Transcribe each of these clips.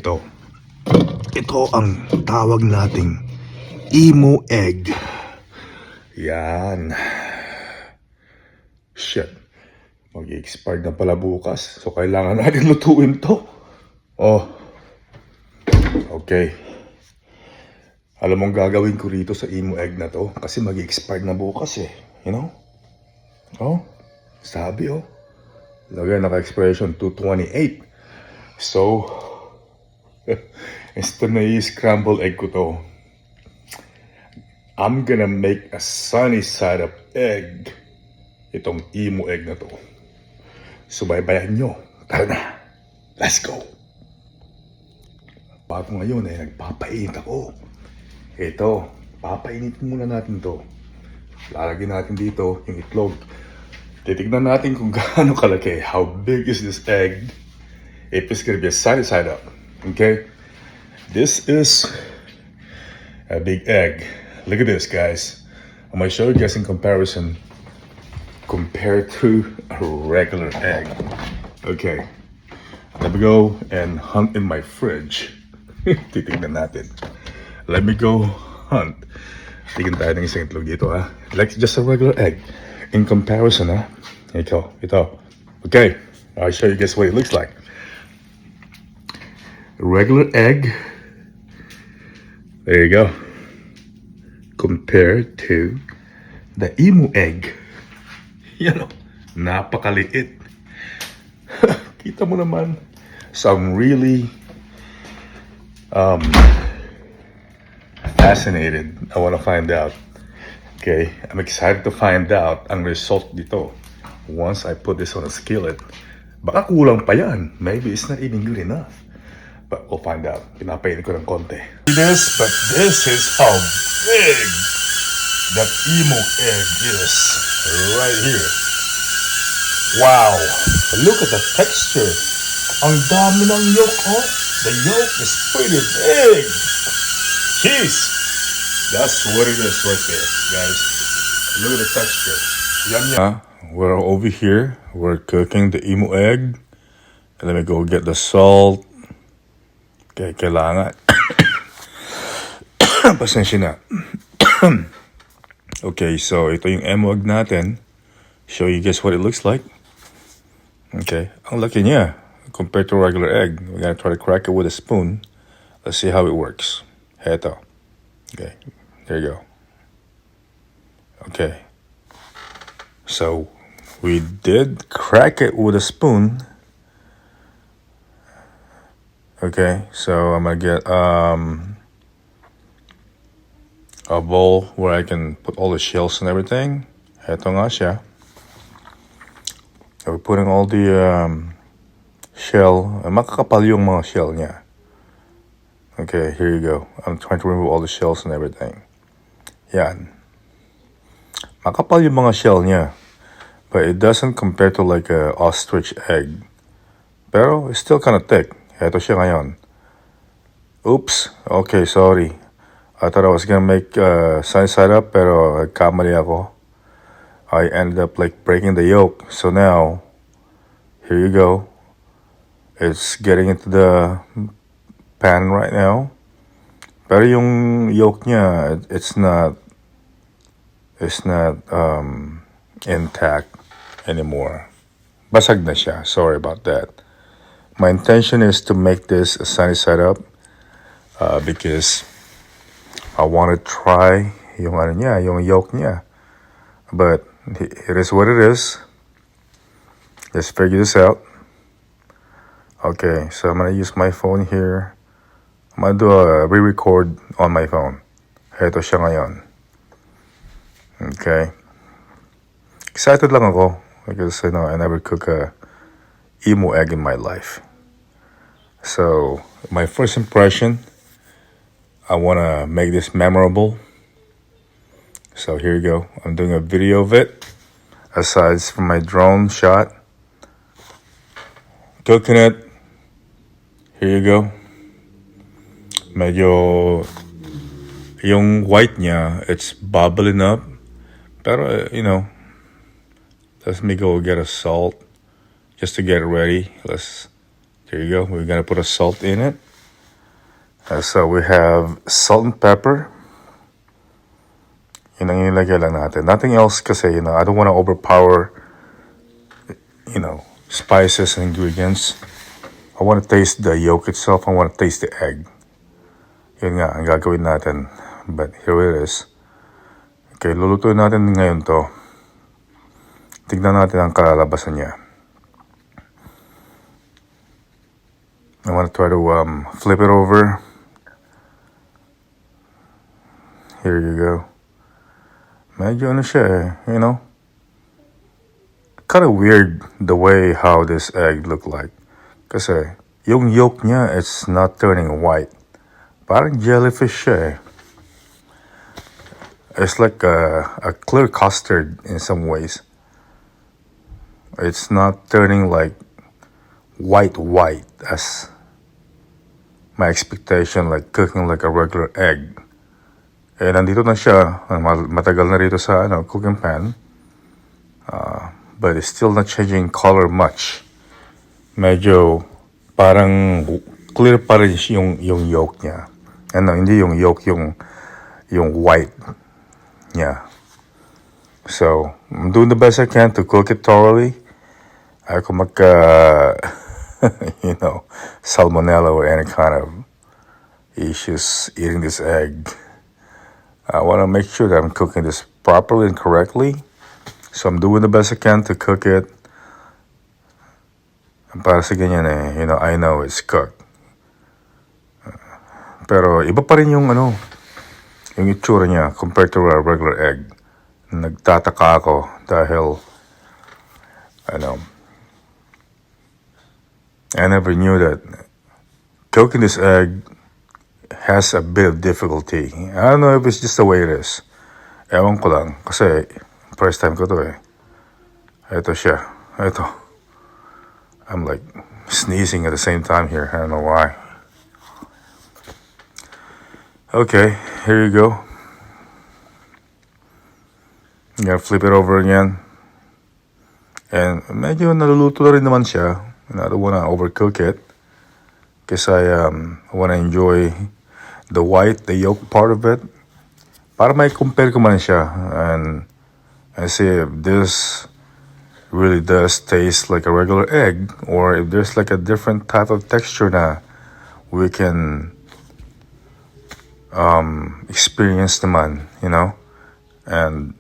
Ito. Ito ang tawag nating Emu Egg. Yan. Shit. Mag-i-expire na pala bukas. So, kailangan natin lutuin to. Oh. Okay. Alam mong gagawin ko rito sa Emu Egg na to? Kasi mag-i-expire na bukas eh. You know? Oh. Sabi oh. Lagay naka-expiration 2/28. So, instead na i-scramble egg ko to, I'm gonna make a sunny side up egg. Itong Emu Egg na to. Subaybayan nyo. Tara na. Let's go. Bago ngayon nagpapainit ako. Ito, papainitin muna natin to. Lalagyan natin dito yung itlog. Titignan natin kung gaano kalaki. How big is this egg? If it's gonna be a sunny side up. Okay? This is a big egg. Look at this, guys. I'm gonna show you guys in comparison compared to a regular egg. Okay. Let me go and hunt in my fridge. Titignan natin. Let me go hunt. Tignan tayo ng isang itlog dito, ha? Like just a regular egg. In comparison, ha? Ito. Okay. I'll show you guys what it looks like. A regular egg. There you go. Compared to the Emu Egg. Yan o. Napakaliit. Kita mo naman. So I'm really fascinated. I want to find out. Okay, I'm excited to find out ang result dito. Once I put this on a skillet. Baka kulang pa yan. Maybe it's not even good enough. But we'll find out. Pinapainit ko ng konti. This is how big that Emu Egg is. Right here. Wow. Look at the texture. Ang dami ng yolk, oh. The yolk is pretty big. Jeez. That's what it is right there, guys. Look at the texture. Yum, yum. We're over here. We're cooking the Emu Egg. And let me go get the salt. Okay, kailangan. Pasensya na. Okay, so ito yung Emu Egg natin. Show you guys what it looks like. Okay, ang laki niya compared to a regular egg. We're gonna try to crack it with a spoon. Let's see how it works. Heto. Okay, there you go. Okay. So, we did crack it with a spoon. Okay, so I'm gonna get a bowl where I can put all the shells and everything. Heto nga siya. So we're putting all the shell. Makakapal yung mga shell niya. Okay, here you go. I'm trying to remove all the shells and everything. Yan. Makapal yung mga shell niya. But it doesn't compare to like a ostrich egg. Pero it's still kind of thick. Ito siya ngayon. Oops. Okay, sorry. I thought I was gonna make sunny side up, pero kamali ako. I ended up like breaking the yolk. So now, here you go. It's getting into the pan right now. Pero yung yolk niya, it's not intact anymore. Basag na siya. Sorry about that. My intention is to make this a sunny side up because I want to try yung yolk niya. But it is what it is. Let's figure this out. Okay, so I'm gonna use my phone here. I'm gonna do a re-record on my phone. Ito siya ngayon. Okay. Excited lang ako because I never cook a Emu Egg in my life. So my first impression, I wanna make this memorable. So here you go. I'm doing a video of it. Aside from my drone shot. Cooking it. Here you go. Medyo yung white niya, it's bubbling up. Pero, let me go get a salt just to get it ready. There you go. We're going to put a salt in it. So we have salt and pepper. Yun ang ilagay lang natin. Nothing else kasi, I don't want to overpower, spices and ingredients. I want to taste the yolk itself. I want to taste the egg. Yun nga, ang gagawin natin. But here it is. Okay, lulutuin natin ngayon to. Tignan natin ang kalalabasan niya. I want to try to flip it over. Here you go. Medyo ano siya kind of weird the way how this egg look like. Kasi yung yolk niya, it's not turning white. Parang jellyfish siya It's like a clear custard in some ways. It's not turning like white as my expectation, like cooking like a regular egg. Nandito na siya, matagal na rito sa cooking pan. But it's still not changing color much. Medyo parang clear pa rin yung yolk niya. Hindi yung yolk, yung white niya. So, I'm doing the best I can to cook it thoroughly. Ayaw ko salmonella or any kind of issues eating this egg. I want to make sure that I'm cooking this properly and correctly. So I'm doing the best I can to cook it. Para sa ganyan I know it's cooked. Pero iba pa rin yung itsura niya compared to a regular egg. Nagtataka ako dahil, I never knew that cooking this egg has a bit of difficulty. I don't know if it's just the way it is. Ewan ko lang. Kasi, first time ko to Ito siya. Ito. I'm like sneezing at the same time here. I don't know why. Okay, here you go. You gotta flip it over again. And medyo naluluto na rin naman siya. I don't wanna overcook it. Because I wanna enjoy the white, the yolk part of it. Para may compare ko man siya. And see if this really does taste like a regular egg. Or if there's like a different type of texture na we can experience naman, and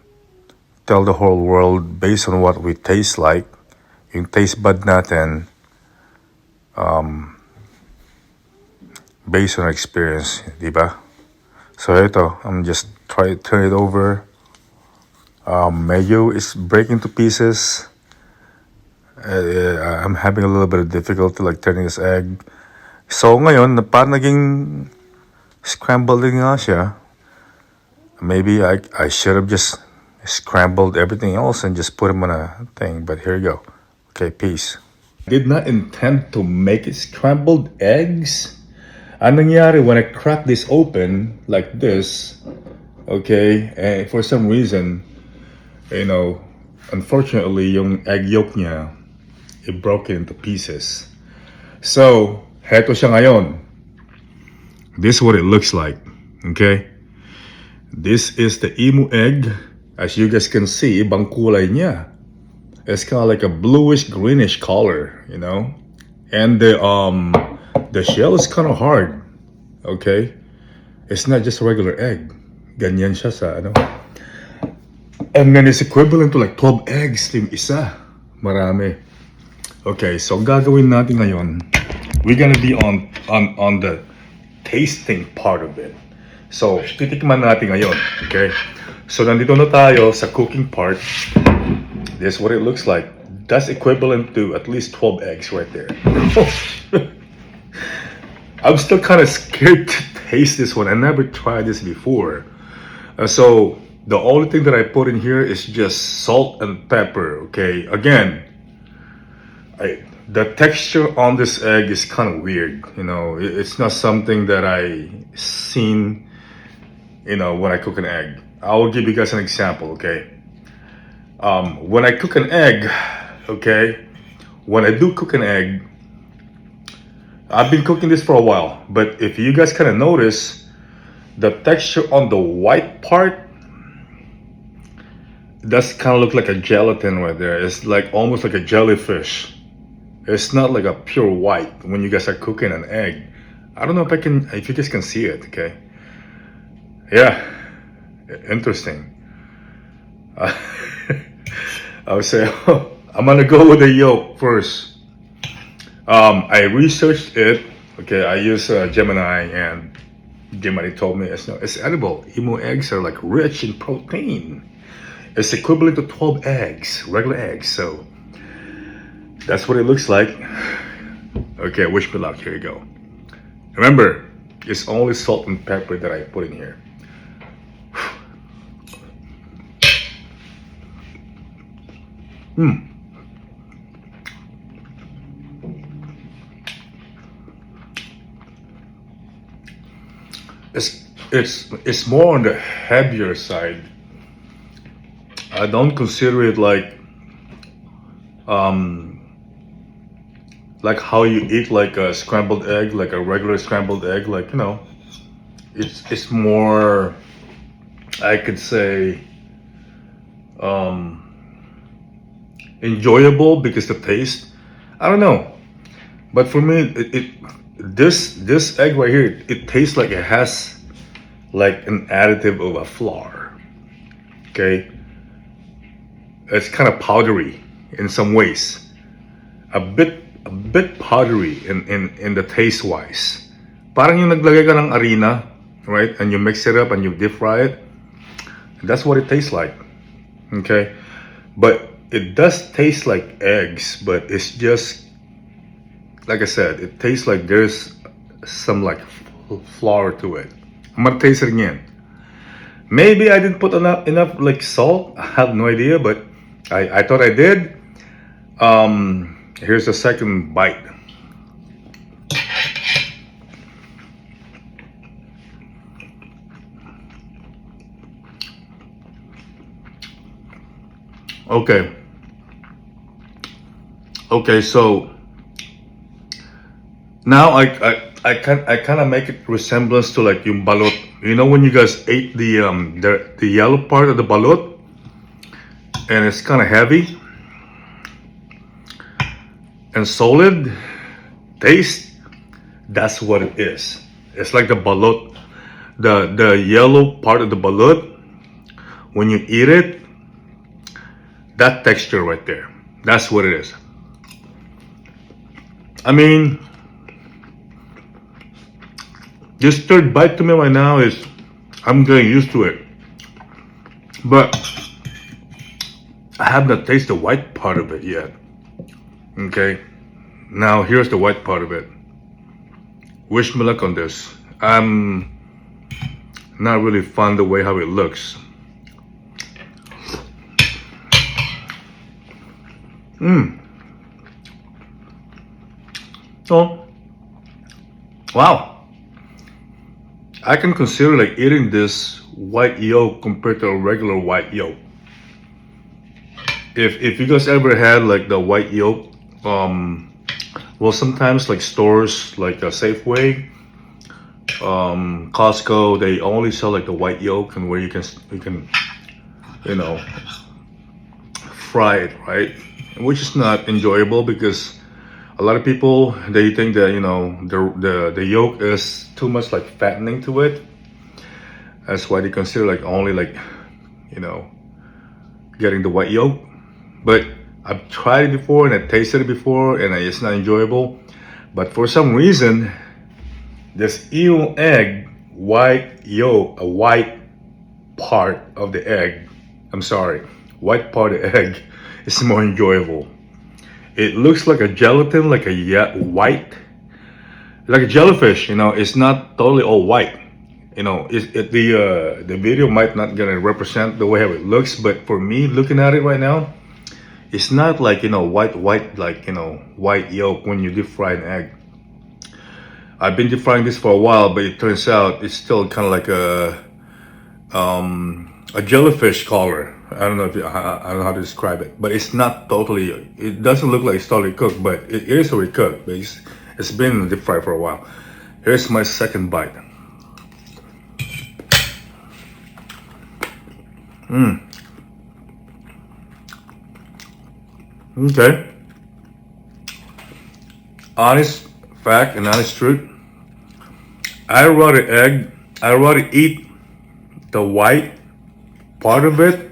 tell the whole world based on what we taste like, yung taste bud natin, based on our experience, diba? So ito, I'm just trying to turn it over. Medyo is breaking to pieces. I'm having a little bit of difficulty like turning this egg. So ngayon, parang naging scrambled din nga siya. Maybe I should have just scrambled everything else and just put them on a thing. But here you go. Okay, peace. Did not intend to make it scrambled eggs. Anong nangyari when I crack this open like this, okay, and for some reason, unfortunately, yung egg yolk niya, it broke it into pieces. So, heto siya ngayon. This is what it looks like, okay? This is the Emu Egg. As you guys can see, ibang kulay niya. It's kind of like a bluish-greenish color, And the shell is kind of hard, okay? It's not just a regular egg. Ganyan siya sa And then it's equivalent to like 12 eggs yung isa. Marami. Okay, so gagawin natin ngayon, we're gonna be on the tasting part of it. So, titikman natin ngayon, okay? So, nandito na tayo sa cooking part. This is what it looks like. That's equivalent to at least 12 eggs right there. I'm still kind of scared to taste this one. I never tried this before. So the only thing that I put in here is just salt and pepper, okay? Again, the texture on this egg is kind of weird, It's not something that I seen, when I cook an egg. I will give you guys an example, okay? When I cook an egg, okay? When I do cook an egg, I've been cooking this for a while, but if you guys kind of notice, the texture on the white part does kind of look like a gelatin right there. It's like almost like a jellyfish. It's not like a pure white when you guys are cooking an egg. I don't know if you guys can see it. Okay, yeah, interesting. I would say I'm gonna go with the yolk first. I researched it. Okay, I use Gemini, and Gemini told me it's edible. Emu eggs are like rich in protein. It's equivalent to 12 eggs, regular eggs. So that's what it looks like. Okay, wish me luck. Here you go. Remember, it's only salt and pepper that I put in here. Hmm. It's more on the heavier side. I don't consider it um like how you eat like a scrambled egg, like a regular scrambled egg. Like it's more, I could say, um enjoyable because the taste. I don't know, but for me, this egg right here, it tastes like it has like an additive of a flour. Okay, it's kind of powdery in some ways, a bit powdery in the taste wise. Parang yung naglagay ka ng harina, right? And you mix it up and you deep fry it. That's what it tastes like. Okay, but it does taste like eggs, but it's just like I said, it tastes like there's some like flour to it. I'm gonna taste it again. Maybe I didn't put enough like salt. I have no idea, but I thought I did. Here's the second bite. Okay. Okay, so now I kind of make it resemblance to like yung balot. You know when you guys ate the yellow part of the balot, and it's kind of heavy and solid taste. That's what it is. It's like the balot, the yellow part of the balot. When you eat it, that texture right there. That's what it is. I mean, this third bite to me right now is, I'm getting used to it. But I have not tasted the white part of it yet. Okay, now here's the white part of it. Wish me luck on this. I'm not really fond the way how it looks. So, wow. I can consider like eating this white yolk compared to a regular white yolk. If you guys ever had like the white yolk, well, sometimes like stores like a Safeway, Costco, they only sell like the white yolk, and where you can you know fry it, right? Which is not enjoyable because a lot of people, they think that the yolk is too much like fattening to it. That's why they consider like only like you know getting the white yolk. But I've tried it before and I tasted it before, and it's not enjoyable. But for some reason, this emu egg white yolk, a white part of the egg, I'm sorry, white part of the egg is more enjoyable. It looks like a gelatin, like a white, like a jellyfish. It's not totally all white. The video might not gonna represent the way how it looks, but for me, looking at it right now, it's not like white like white yolk when you deep fry an egg. I've been deep frying this for a while, but it turns out it's still kind of like a jellyfish color. I don't know I don't know how to describe it, but it's not totally. It doesn't look like it's totally cooked, but it is already cooked. But it's It's been in the deep fry for a while. Here's my second bite. Okay. Honest fact and honest truth. I rather eat the white part of it.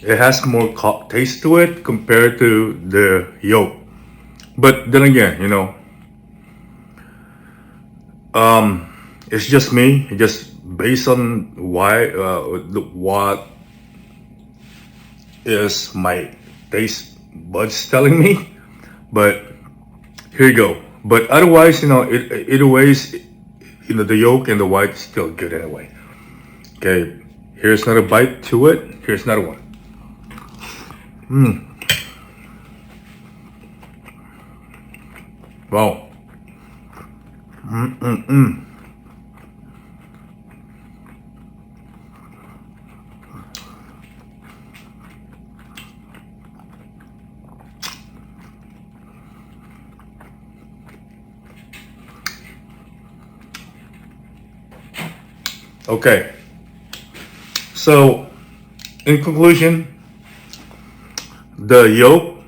It has more taste to it compared to the yolk. But then again, it's just me. Just based on what is my taste buds telling me. But here you go. But otherwise, either ways, the yolk and the white is still good anyway. Okay, here's another bite to it. Here's another one. Wow. Okay. So, in conclusion, the yolk,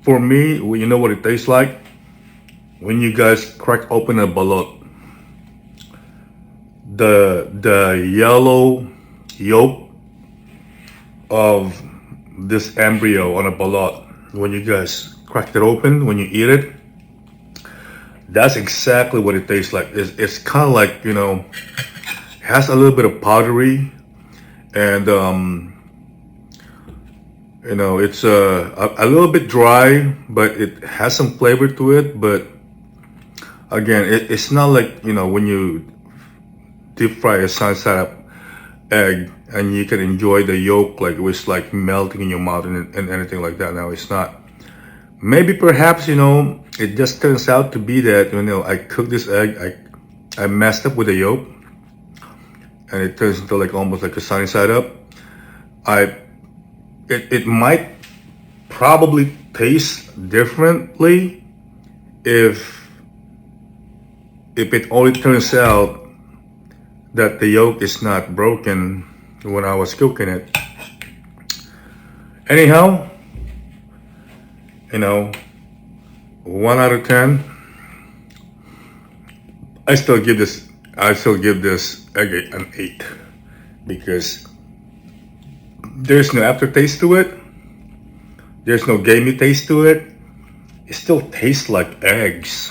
for me, you know what it tastes like? When you guys crack open a balut. The yellow yolk of this embryo on a balut, when you guys crack it open, when you eat it, that's exactly what it tastes like. It's kind of like, has a little bit of powdery, and it's a little bit dry, but it has some flavor to it. But again, it's not like, when you deep fry a sunny side up egg and you can enjoy the yolk like it was like melting in your mouth and anything like that. No, it's not. Maybe perhaps, it just turns out to be that, I cooked this egg, I messed up with the yolk, and it turns into like almost like a sunny side up. It might probably taste differently if it only turns out that the yolk is not broken when I was cooking it. Anyhow, 1 out of 10. I still give this egg an 8 because there's no aftertaste to it. There's no gamey taste to it. It still tastes like eggs.